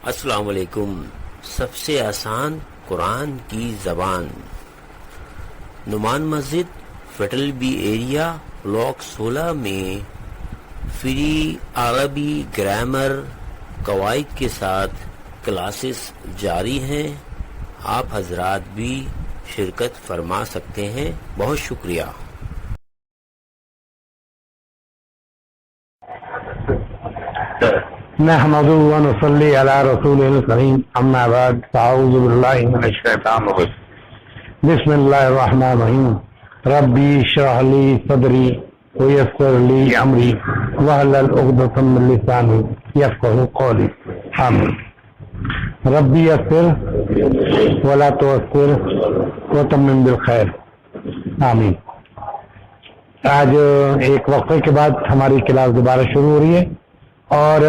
السلام علیکم. سب سے آسان قرآن کی زبان. نعمان مسجد فیڈرل بی ایریا بلاک 16 میں فری عربی گرامر قواعد کے ساتھ کلاسز جاری ہیں. آپ حضرات بھی شرکت فرما سکتے ہیں. بہت شکریہ. نحمده ونصلي على رسوله الكريم اما بعد فاعوذ بالله من الشيطان الرجيم بسم الله الرحمن الرحيم ربي اشرح لي صدري ويسر لي امري واحلل عقدة من لساني يفقهوا قولي آمين. ربي يسر ولا تعسر وتمم بالخير آمین. آج ایک وقفے کے بعد ہماری کلاس دوبارہ شروع ہو رہی ہے اور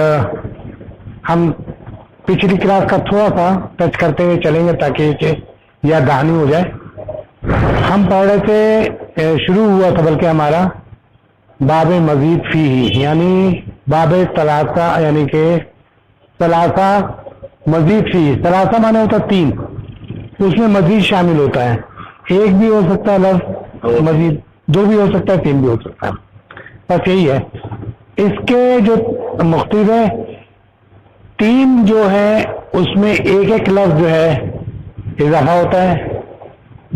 ہم پچھلی کلاس کا تھوڑا سا ٹچ کرتے ہوئے چلیں گے تاکہ یاد دہانی ہو جائے. ہم پڑھ رہے تھے، شروع ہوا تھا بلکہ ہمارا باب مزید فی یعنی باب ثلاثہ، یعنی کہ ثلاثہ مزید فی. ثلاثہ مانے ہوتا تین، اس میں مزید شامل ہوتا ہے. ایک بھی ہو سکتا ہے لفظ، مزید دو بھی ہو سکتا ہے، تین بھی ہو سکتا ہے. بس یہی ہے. اس کے جو مختلف ہے، تین جو ہے اس میں ایک ایک لفظ جو ہے اضافہ ہوتا ہے،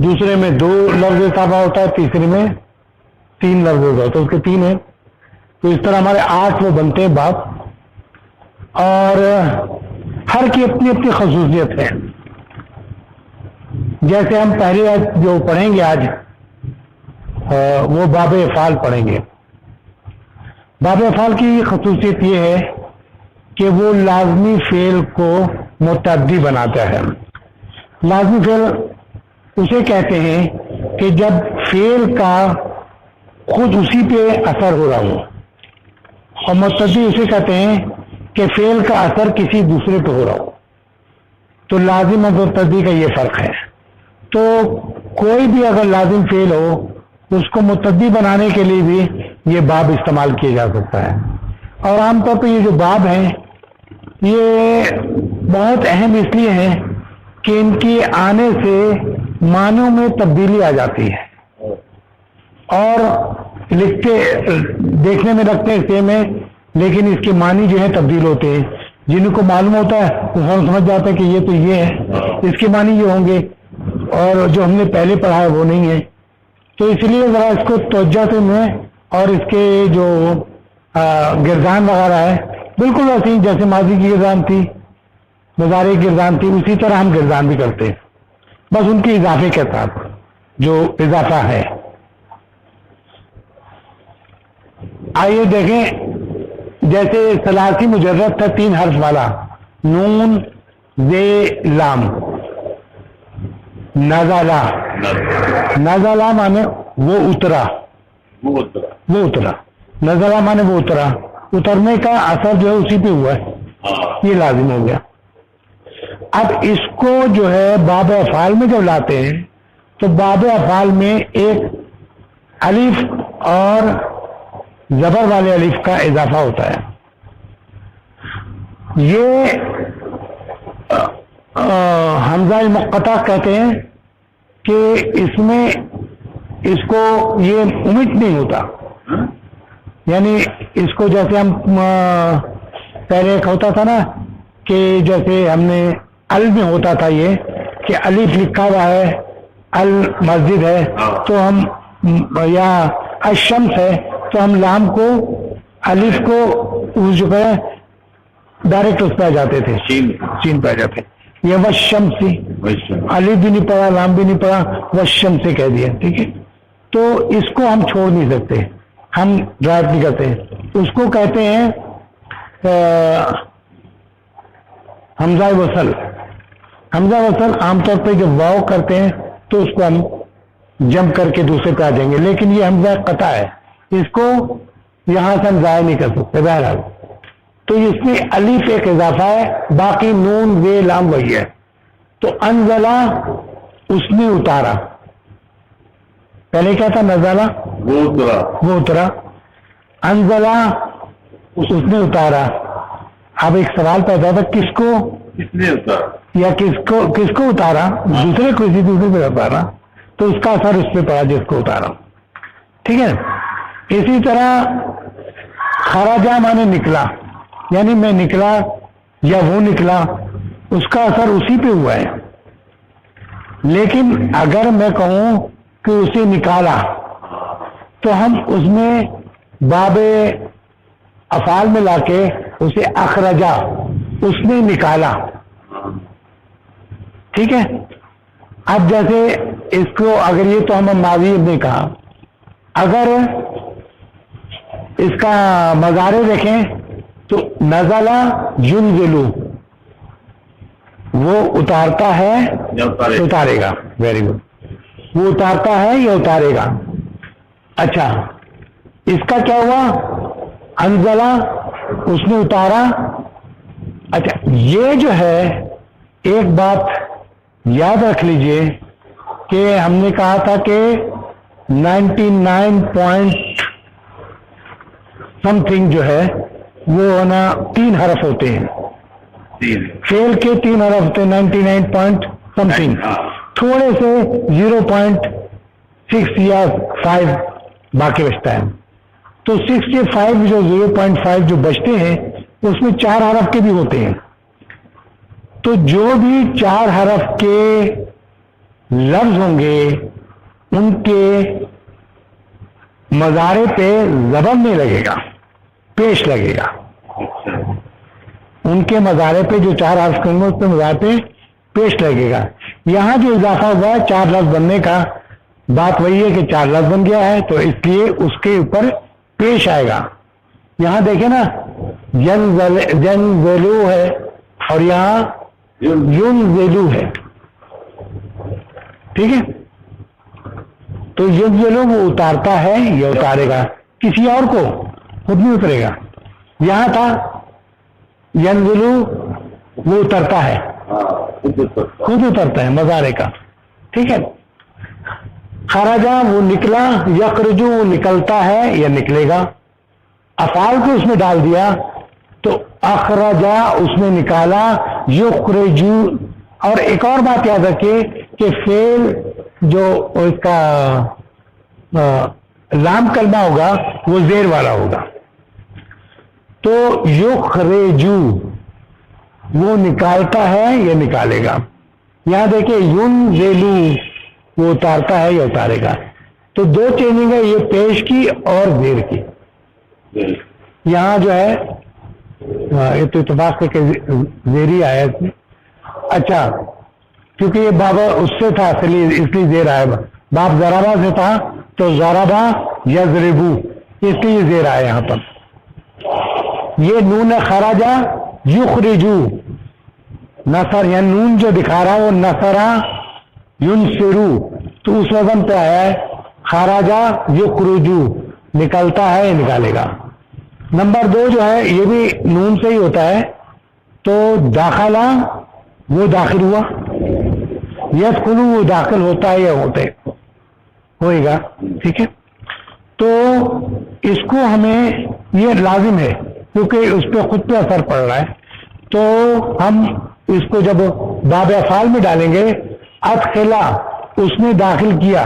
دوسرے میں دو لفظ اضافہ ہوتا ہے، تیسرے میں تین لفظ ہوتا ہے. تو اس کے تین ہیں. تو اس طرح ہمارے 8 وہ بنتے ہیں باب، اور ہر کی اپنی اپنی خصوصیت ہے. جیسے ہم پہلے جو پڑھیں گے آج وہ باب افعال پڑھیں گے. باب افعال کی خصوصیت یہ ہے کہ وہ لازمی فعل کو متعدی بناتا ہے. لازمی فعل اسے کہتے ہیں کہ جب فعل کا خود اسی پہ اثر ہو رہا ہو، اور متعدی اسے کہتے ہیں کہ فعل کا اثر کسی دوسرے پہ ہو رہا ہو. تو لازم اور متعدی کا یہ فرق ہے. تو کوئی بھی اگر لازم فعل ہو اس کو متعدی بنانے کے لیے بھی یہ باب استعمال کیا جا سکتا ہے. اور عام طور پہ یہ جو باب ہیں یہ بہت اہم اس لیے ہیں کہ ان کی آنے سے معنوں میں تبدیلی آ جاتی ہے، اور لکھتے دیکھنے میں لگتے ہیں سیم ہے، لیکن اس کے معنی جو ہیں تبدیل ہوتے ہیں. جن کو معلوم ہوتا ہے وہ فوراً سمجھ جاتا ہے کہ یہ تو یہ ہے، اس کے معنی یہ ہوں گے، اور جو ہم نے پہلے پڑھا ہے وہ نہیں ہے. تو اس لیے ذرا اس کو توجہ سے میں، اور اس کے جو گردان وغیرہ ہے بالکل ویسے ہی جیسے ماضی کی گردان تھی، مضارع کی گردان تھی، اسی طرح ہم گردان بھی کرتے ہیں، بس ان کی اضافے کے ساتھ جو اضافہ ہے. آئیے دیکھیں، جیسے ثلاثی مجرد تھا 3 حرف والا، نون زے لام. نزلہ، نزلہ مانے وہ اترا، وہ اترا. نزلہ مانے وہ اترا، اترنے کا اثر جو ہے اسی پہ ہوا ہے، یہ لازم ہو گیا. اب اس کو جو ہے باب افعال میں جب لاتے ہیں تو باب افعال میں ایک الف اور زبر والے الف کا اضافہ ہوتا ہے. یہ حمزہ مقطع کہتے ہیں کہ اس میں اس کو یہ امٹ نہیں ہوتا. یعنی اس کو جیسے ہم پہلے ایک ہوتا تھا نا کہ جیسے ہم نے ال میں ہوتا تھا یہ کہ الف لکھا ہوا ہے، المسجد ہے، تو ہم یا الشمس ہے تو ہم لام کو الف کو جو ہے ڈائریکٹ اس پہ آ جاتے تھے، چین پہ آ جاتے. یہ والشمسی، الف بھی نہیں پڑا، لام بھی نہیں پڑا، والشمس کہہ دیا. ٹھیک ہے، تو اس کو ہم چھوڑ نہیں سکتے، ہم ڈرائیو نہیں کرتے. اس کو کہتے ہیں حمزہ وصل. حمزہ وصل عام طور پہ جب واو کرتے ہیں تو اس کو ہم جمپ کر کے دوسرے پہ آ جائیں گے، لیکن یہ حمزہ قطع ہے، اس کو یہاں سے ہم ضائع نہیں کر سکتے بہرحال. تو اس میں الف ایک اضافہ ہے، باقی نون وے لام وہی ہے. تو انزلہ اس نے اتارا، پہلے کیا تھا؟ نزلہ وہ اترا، انزلہ اس نے اتارا. اب ایک سوال پیدا تھا، کس کو کس لیے اتارا یا کس کو اتارا، دوسرے کو کسی دوسرے پہ اتارا تو اس کا اثر اس پہ پڑا جس کو اتارا. ٹھیک ہے. اسی طرح خراجہ مانے نکلا، یعنی میں نکلا یا وہ نکلا، اس کا اثر اسی پہ ہوا ہے. لیکن اگر میں کہوں کہ اسے نکالا تو ہم اس میں باب افعال میں لا کے اسے اخرجا، اس نے نکالا. ٹھیک ہے. اب جیسے اس کو اگر یہ تو ہم ماضی نے کہا، اگر اس کا مضارع دیکھیں تو نزلہ ینزلو، وہ اتارتا ہے اتارے گا. Very good. وہ اتارتا ہے یا اتارے گا. اچھا اس کا کیا ہوا؟ انزلہ، اس نے اتارا. اچھا یہ جو ہے ایک بات یاد رکھ لیجئے کہ ہم نے کہا تھا کہ 99 پوائنٹ سم تھنگ جو ہے وہ نا 3 حرف ہوتے ہیں. فیل کے 3 حرف ہوتے ہیں. 99 پوائنٹ سم تھنگ، تھوڑے سے 0.6 یا 5 باقی بچتا ہے. تو 6 کے 5 جو 0.5 جو بچتے ہیں اس میں 4 حرف کے بھی ہوتے ہیں. تو جو بھی 4 حرف کے لفظ ہوں گے ان کے مضارع پہ زبر نہیں لگے گا، پیش لگے گا. ان کے مضارع پہ جو 4 حرف کے ہوں گے اس پہ مضارع پہ پیش لگے گا. یہاں جو اضافہ ہوا ہے 4 لفظ بننے کا، بات وہی ہے کہ 4 لفظ بن گیا ہے تو اس لیے اس کے اوپر پیش آئے گا. یہاں دیکھیں نا ینزلو ہے اور یہاں ینزلو ہے. ٹھیک ہے. تو ینزلو وہ اتارتا ہے یا اتارے گا، کسی اور کو خود نہیں اترے گا. یہاں تھا ینزلو وہ اترتا ہے، خود اترتا ہے مضارع کا. ٹھیک ہے. خرجہ وہ نکلا، یخرجو وہ نکلتا ہے یا نکلے گا. افعال کو اس میں ڈال دیا تو اخرجا اس نے نکالا، یخرجو. اور ایک اور بات یاد رکھیے کہ فعل جو اس کا لام کلمہ ہوگا وہ زیر والا ہوگا. تو یخرجو وہ نکالتا ہے یا نکالے گا. یہاں دیکھیں ینزلو وہ اتارتا ہے یا اتارے گا. تو 2 چینجنگ ہے، یہ پیش کی اور زیر کی. یہاں جو ہے یہ تو اتفاق سے کہ زیری آیا اس میں. اچھا کیونکہ یہ بابا اس سے تھا اس لیے زیر آیا. باب ضربہ سے تھا تو ضربہ یضربو، اس لیے زیر آیا یہاں پر. یہ نون خراجہ یخرجو، نصر یا نون جو دکھا رہا وہ نصرہ ینصرو، تو اس وزن پہ آیا ہے. خراجہ یخرجو نکلتا ہے یا نکالے گا. نمبر 2 جو ہے یہ بھی نون سے ہی ہوتا ہے. تو داخلہ وہ داخل ہوا، یدخلو وہ داخل ہوتا ہے یا ہوئے گا. ٹھیک ہے. تو اس کو ہمیں یہ لازم ہے کیونکہ اس پہ خود پہ اثر پڑ رہا ہے. تو ہم اس کو جب باب افعال میں ڈالیں گے، ادخلا اس نے داخل کیا،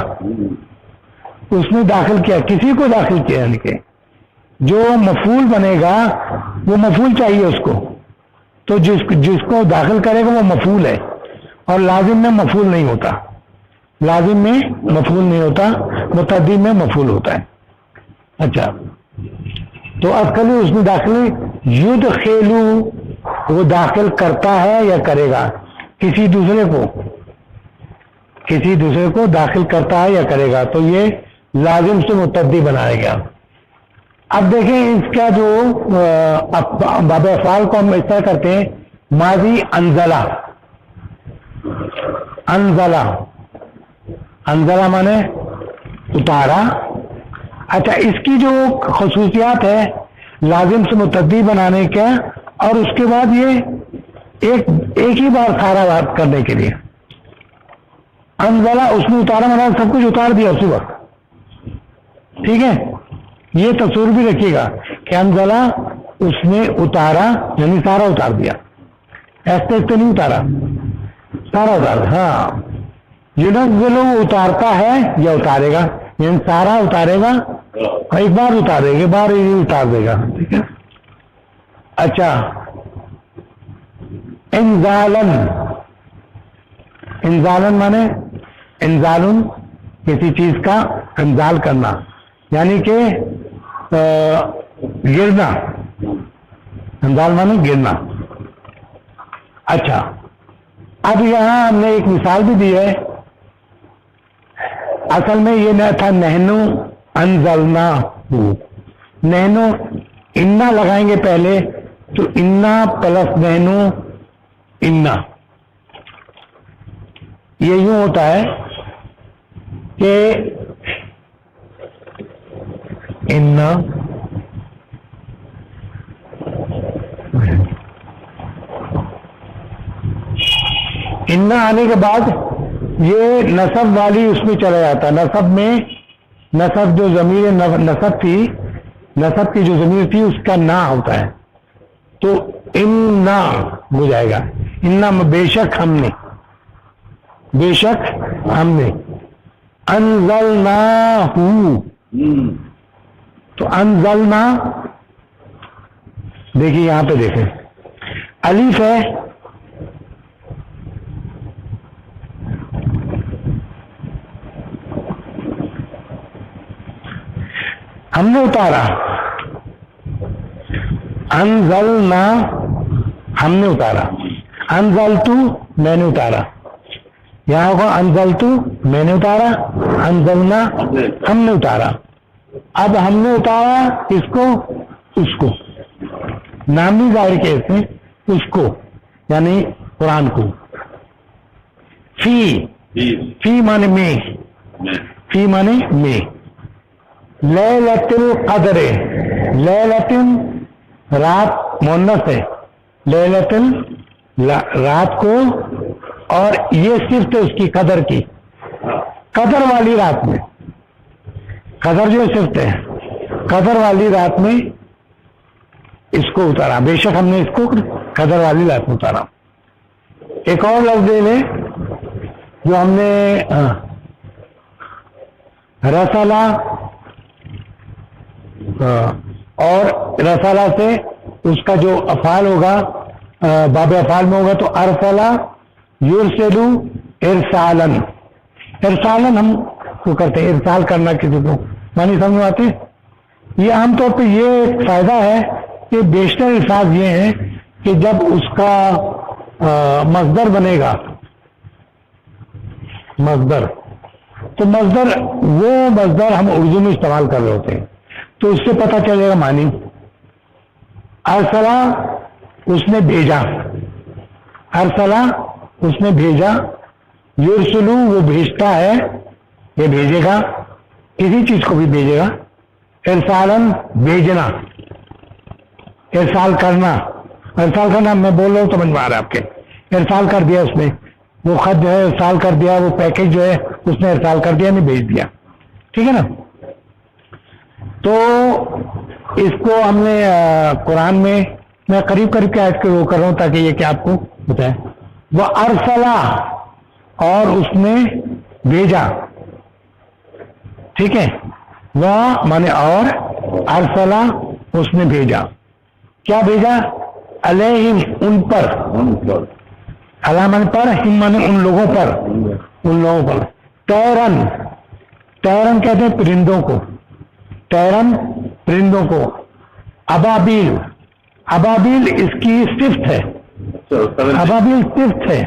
اس نے داخل کیا، کسی کو داخل کیا، یعنی کہ جو مفعول بنے گا وہ مفعول چاہیے اس کو. تو جس کو داخل کرے گا وہ مفعول ہے، اور لازم میں مفعول نہیں ہوتا. لازم میں مفعول نہیں ہوتا، متعدی میں مفعول ہوتا ہے. اچھا تو ادخلو اس نے داخل، یدخلو وہ داخل کرتا ہے یا کرے گا، کسی دوسرے کو داخل کرتا ہے یا کرے گا. تو یہ لازم سے متعدی بنائے گا. اب دیکھیں اس کا جو باب افعال کو ہم اس طرح کرتے ہیں، ماضی انزلہ، انزلہ مانے اتارا. اچھا اس کی جو خصوصیات ہے لازم سے متعدی بنانے کا، اور اس کے بعد یہ ایک ہی بار سارا بات کرنے کے لیے. انزلہ اس نے اتارا مانا سب کچھ اتار دیا اسی وقت. ٹھیک ہے. یہ تصور بھی رکھیے گا کہ انزلہ اس نے اتارا یعنی سارا اتار دیا. ایسے ایسے نہیں اتارا, سارا اتارا. ہاں ینزلو اتارتا ہے یا اتارے گا, یعنی سارا اتارے گا, ایک بار اتارے گا, بار اتار دے گا. ٹھیک ہے. اچھا, انزالن, انزالن مانے انزالن کسی چیز کا انزال کرنا, یعنی کہ گرنا. انزال مانے گرنا. اچھا, اب یہاں ہم نے ایک مثال بھی دی ہے. اصل میں یہ نہ تھا نحنو انزلنا, نحنو انا لگائیں گے پہلے تو انا پلس نحنو انا, یہ یوں ہوتا ہے کہ انا انا آنے کے بعد یہ نصب والی اس میں چلا جاتا. نصب میں نصب جو ضمیر نصب تھی, نصب کی جو ضمیر تھی اس کا نا ہوتا ہے, تو انا ہو جائے گا. انا بے شک ہم نے, بے شک ہم نے, انزلناہ, تو انزلنا دیکھیے یہاں پہ دیکھیں الف ہے, ہم نے اتارا. انزلنا ہم نے اتارا, انزلتو میں نے اتارا. یہاں ہوگا انزلتو میں نے اتارا, انزلنا ہم نے اتارا. اب ہم نے اتارا اس کو, اس کو نامی ظاہر کیس میں اس کو, یعنی قرآن کو. فی, فی مانے میں, فی مانے میں. لیلۃ القدر, لیلۃ رات مؤنث ہے, لیلۃ رات کو, اور یہ صرف اس کی قدر کی, قدر والی رات میں. قدر جو صرف ہے, قدر والی رات میں اس کو اتارا. بے شک ہم نے اس کو قدر والی رات میں اتارا. ایک اور لفظ دے لیں جو ہم نے رسالہ, اور رسالہ سے اس کا جو افعال ہوگا باب افعال میں ہوگا تو ارسلہ یرسلو ارسالن. ارسالن ہم کو کرتے ہیں, ارسال کرنا کسی کو, معنی سمجھ میں آتے. یہ عام طور پہ یہ ایک فائدہ ہے کہ بیشتر الفاظ یہ ہیں کہ جب اس کا مصدر بنے گا, مصدر, تو مصدر وہ مصدر ہم اردو میں استعمال کر رہے ہوتے ہیں, تو اس سے پتہ چلے گا معنی. ارسلہ اس نے بھیجا, ارسلہ اس نے بھیجا. یرسلو وہ بھیجتا ہے, یہ بھیجے گا, کسی چیز کو بھی بھیجے گا. ارسالن بھیجنا, ارسال کرنا, ارسال کرنا میں بول رہا ہوں سمجھ میں آ رہا ہے آپ کے. ارسال کر دیا اس نے, وہ خط جو ہے ارسال کر دیا, وہ پیکج جو ہے اس نے ارسال کر دیا, نہیں بھیج دیا. ٹھیک ہے نا. تو اس کو ہم نے قرآن میں قریب قریب کے آیت کو وہ کر رہا ہوں تاکہ یہ کہ آپ کو بتائیں. وہ ارسلہ اور اس نے بھیجا. ٹھیک ہے, وہ مانے اور, ارسلہ اس نے بھیجا. کیا بھیجا؟ علیہم ان پر, علی مانے پر, ہم مانے ان لوگوں پر, ان لوگوں پر. طیرن, طیرن کہتے ہیں پرندوں کو, طیرن پرندوں کو. ابابیل, ابابیل اس کی صفت ہے, ابابیل صفت ہے.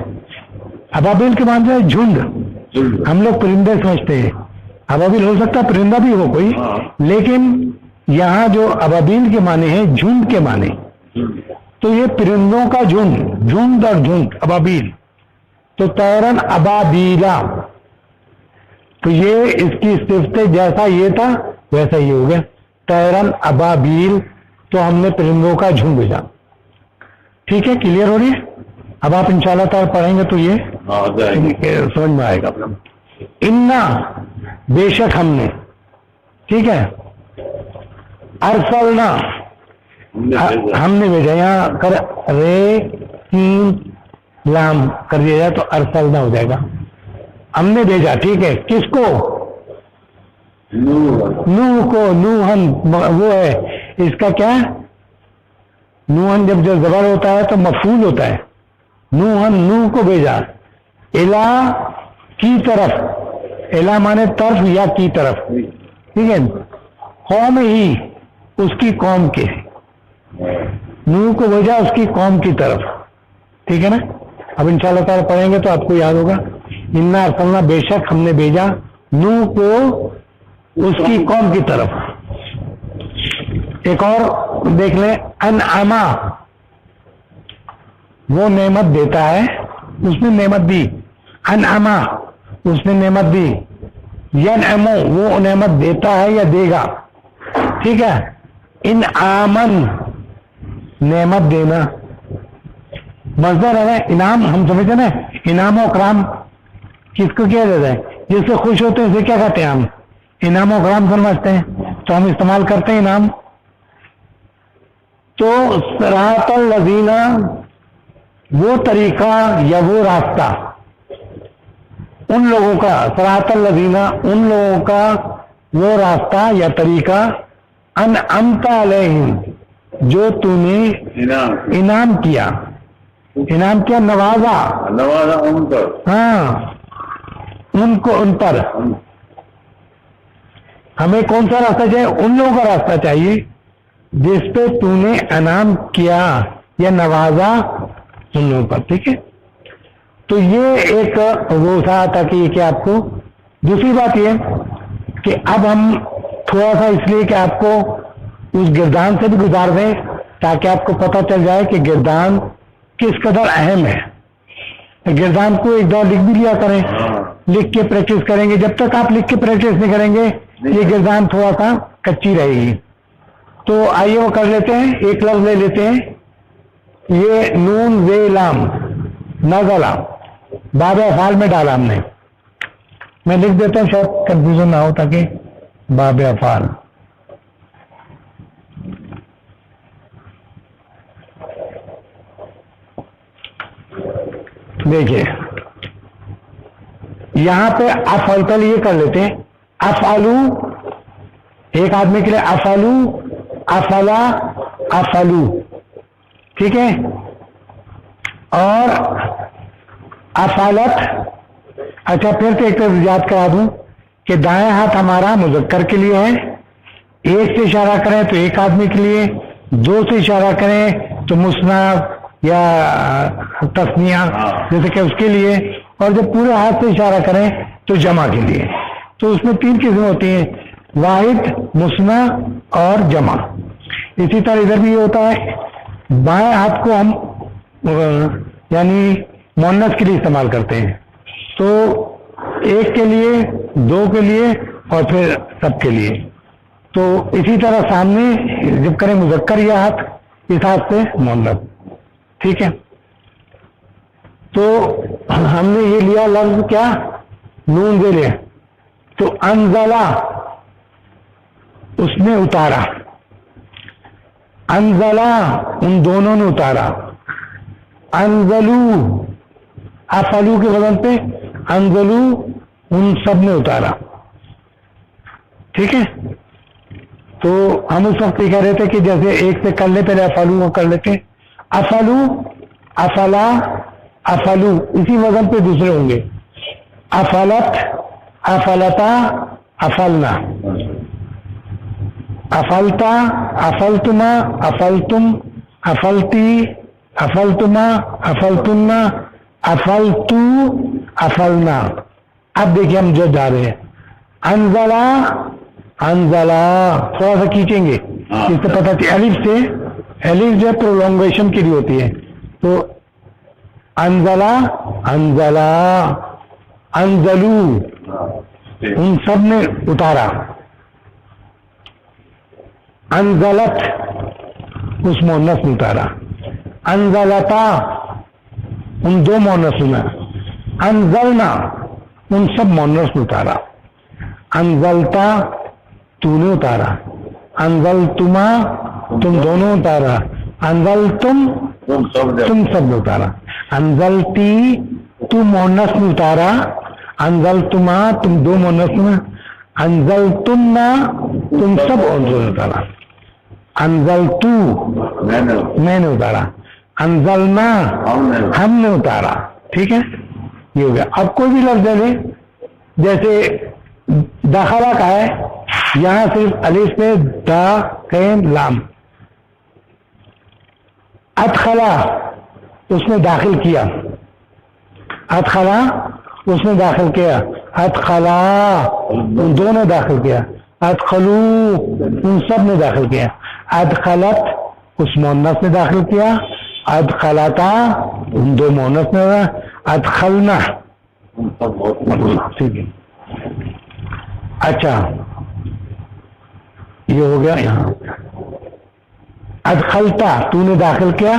ابابیل کے معنی ہے جھنڈ. ہم لوگ پرندے سمجھتے ہیں, ابابیل ہو سکتا پرندہ بھی ہو کوئی, لیکن یہاں جو ابابیل کے معنی ہے جھنڈ کے معنی, تو یہ پرندوں کا جھنڈ, جھنڈ اور جھنڈ ابابیل. تو طیرن ابابیلا, تو یہ اس کی صفت ہے, جیسا یہ تھا ویسا یہ ہو گیا. طیرن ابابیل, تو ہم نے پرندوں کا جھنڈ بھیجا. ٹھیک ہے, کلیئر ہو رہی ہے. اب آپ انشاءاللہ تعالیٰ پڑھیں گے تو یہ سمجھ میں آئے گا. انا بے شک ہم نے, ٹھیک ہے. ارسلنا ہم نے بھیجا, یہاں کر رے سین لام کر دیا جائے تو ارسلنا ہو جائے گا. ہم نے بھیجا. ٹھیک ہے. کس کو؟ نوح کو. نوحن وہ ہے اس کا کیا؟ نوحن جب جو زبر ہوتا ہے تو مفعول ہوتا ہے. نوحن نوح کو بھیجا. الا کی طرف. الا مانے طرف یا کی طرف. ٹھیک ہے. قوم ہی اس کی قوم کے. نوح کو بھیجا اس کی قوم کی طرف. ٹھیک ہے نا. اب انشاءاللہ تعالیٰ پڑھیں گے تو آپ کو یاد ہوگا. انا ارسلنا بے شک ہم نے بھیجا نوح کو اس کی قوم کی طرف. ایک اور دیکھ لیں. انعما وہ نعمت دیتا ہے. اس نے نعمت دی. انعما اس نے نعمت دی. ینعمو وہ نعمت دیتا ہے یا دے گا. ٹھیک ہے. انعامن نعمت دینا. مصدر ہے انعام. ہم سمجھتے نا انعام و اکرام کس کو کیا جاتا ہے؟ جس سے خوش ہوتے ہیں اسے کیا کہتے ہیں ہم؟ انعام و اکرام سمجھتے ہیں تو ہم استعمال کرتے ہیں انعام. تو صراط الذین وہ طریقہ یا وہ راستہ ان لوگوں کا. صراط الذین ان لوگوں کا وہ راستہ یا طریقہ انعمت علیہم جو تو نے انعام کیا. انعام کیا؟ نوازا ان پر. ہاں ان کو ان پر. ہمیں کون سا راستہ چاہیے؟ ان لوگوں کا راستہ چاہیے جس پہ تو نے انعام کیا یا نوازا ان لوگوں پر. ٹھیک ہے. تو یہ ایک وہ تھا کہ کہ آپ کو. دوسری بات یہ کہ اب ہم تھوڑا سا اس لیے کہ آپ کو اس گردان سے بھی گزار دیں تاکہ آپ کو پتہ چل جائے کہ گردان کس قدر اہم ہے. گردان کو ایک دور لکھ بھی لیا کریں. لکھ کے پریکٹس کریں گے. جب تک آپ لکھ کے پریکٹس نہیں کریں گے یہ گردان تھوڑا سا کچی رہے گی. تو آئیے وہ کر لیتے ہیں. ایک لفظ لے لیتے ہیں. یہ نون زے لام نزلہ باب افعال میں ڈالا ہم نے. میں لکھ دیتا ہوں شاید کنفیوژن نہ ہو تاکہ باب افعال. دیکھیے یہاں پہ افعل کا لیے کر لیتے ہیں. افعلو ایک آدمی کے لیے افعلو افعلا افعلو. ٹھیک ہے. اور افعلت. اچھا پھر سے ایک یاد کرا دوں کہ دائیں ہاتھ ہمارا مذکر کے لیے ہے. ایک سے اشارہ کریں تو ایک آدمی کے لیے. دو سے اشارہ کریں تو مثنیٰ یا تثنیہ جیسے کہ اس کے لیے. اور جب پورے ہاتھ سے اشارہ کریں تو جمع کے لیے. تو اس میں تین قسم ہوتی ہیں. واحد مثنیٰ اور جمع. اسی طرح ادھر بھی یہ ہوتا ہے. بائیں ہاتھ کو ہم یعنی مؤنث کے لیے استعمال کرتے ہیں. تو ایک کے لیے دو کے لیے اور پھر سب کے لیے. تو اسی طرح سامنے جب کریں مذکر یا ہاتھ اس ہاتھ سے مؤنث. ٹھیک ہے. تو ہم نے یہ لیا لفظ کیا نون دے لیا. تو انزلہ اس نے اتارا. انزلہ ان دونوں نے اتارا. انزلو افعلو کے وزن پہ انزلو ان سب نے اتارا. ٹھیک ہے. تو ہم اس وقت یہ کہہ رہے تھے کہ جیسے ایک سے کر لے پہلے افعلو کو کر لیتے. افعلو افعلا افعلو اسی وزن پہ دوسرے ہوں گے. افعلت افعلتا افعلنا. افعلتا افعلتما افعلتم افعلتی افعلتما افعلتن افعلتو افعلنا. اب دیکھیے ہم جو جا رہے ہیں. انزلہ انزلہ تھوڑا سا کھینچیں گے اس سے پتہ کہ الف سے الف جو پرولونگیشن کے لیے ہوتی ہے. تو انزلہ انزلہ انزلو ان سب نے اتارا. انزلت اس مؤنث نے اتارا. انزلتا ان دو مؤنث نے. انزلنا ان سب مؤنث نے اتارا. انزلتا تو نے اتارا. انزلتما تم دونوں اتارا. انزلتم تم سب نے اتارا. انزلتی تو مونس نے اتارا. انزلتما تم دو مونس میں. انزلتنا تم سب عورتوں نے اتارا. انزلتو میں نے اتارا. انزلنا ہم نے اتارا. ٹھیک ہے یہ ہو گیا. اب کوئی بھی لفظ دے جیسے داخلہ کا ہے, یہاں صرف الف میں دا قیم لام. ادخلا اس نے داخل کیا. ادخلا اس نے داخل کیا. ادخلا ان دونوں نے داخل کیا. ادخلو ان سب نے داخل کیا. ادخلت اس مونس نے داخل کیا. ادخلتا ان دو مونس نے. ادخلنا ٹھیک ہے. اچھا یہ ہو گیا. یہاں ادخلتا تو نے داخل کیا.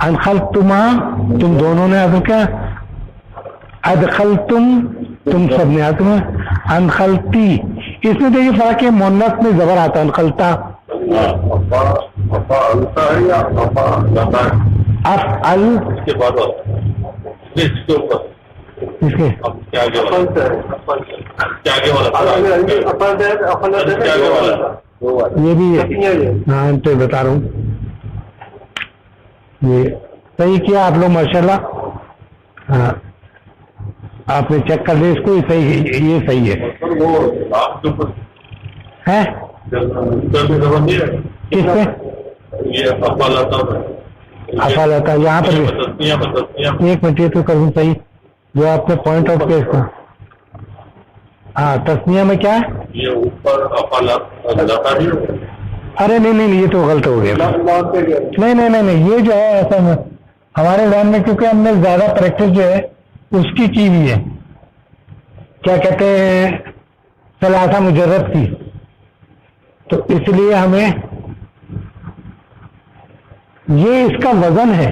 ادخلتما تم دونوں نے داخل کیا. ادخلتم تم سب نے آتے ہیں. انخلتی اس میں دیکھیے فرق ہے, مونس میں زبر آتا ہے. انخلتا افعل اس کے یہ بھی ہاں تو بتا رہا ہوں. یہ صحیح کیا آپ لوگ ماشاءاللہ. ہاں آپ نے چیک کر لیا اس کو. صحیح یہ صحیح ہے. کس پہ افعلتا یہاں پر ایک منٹ یہ تو کروں صحیح جو آپ نے پوائنٹ آؤٹ کیا اس کا. ہاں تسنیہ میں کیا ہے. ارے نہیں یہ تو غلط ہو گیا. نہیں یہ جو ہے ایسا ہمارے ذہن میں کیونکہ ہم نے زیادہ پریکٹس جو ہے اس کی ہوئی ہے. کیا کہتے ہیں ثلاثہ مجرد کی, تو اس لیے ہمیں یہ اس کا وزن ہے.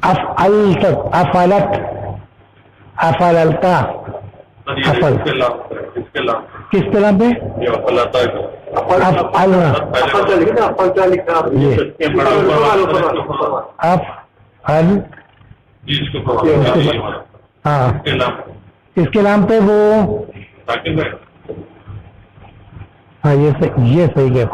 افعلت افعلت افعلتا افعل کس طرح پہ افعلنا افعل ہاں اس کے نام پہ وہ ہاں یہ صحیح ہے.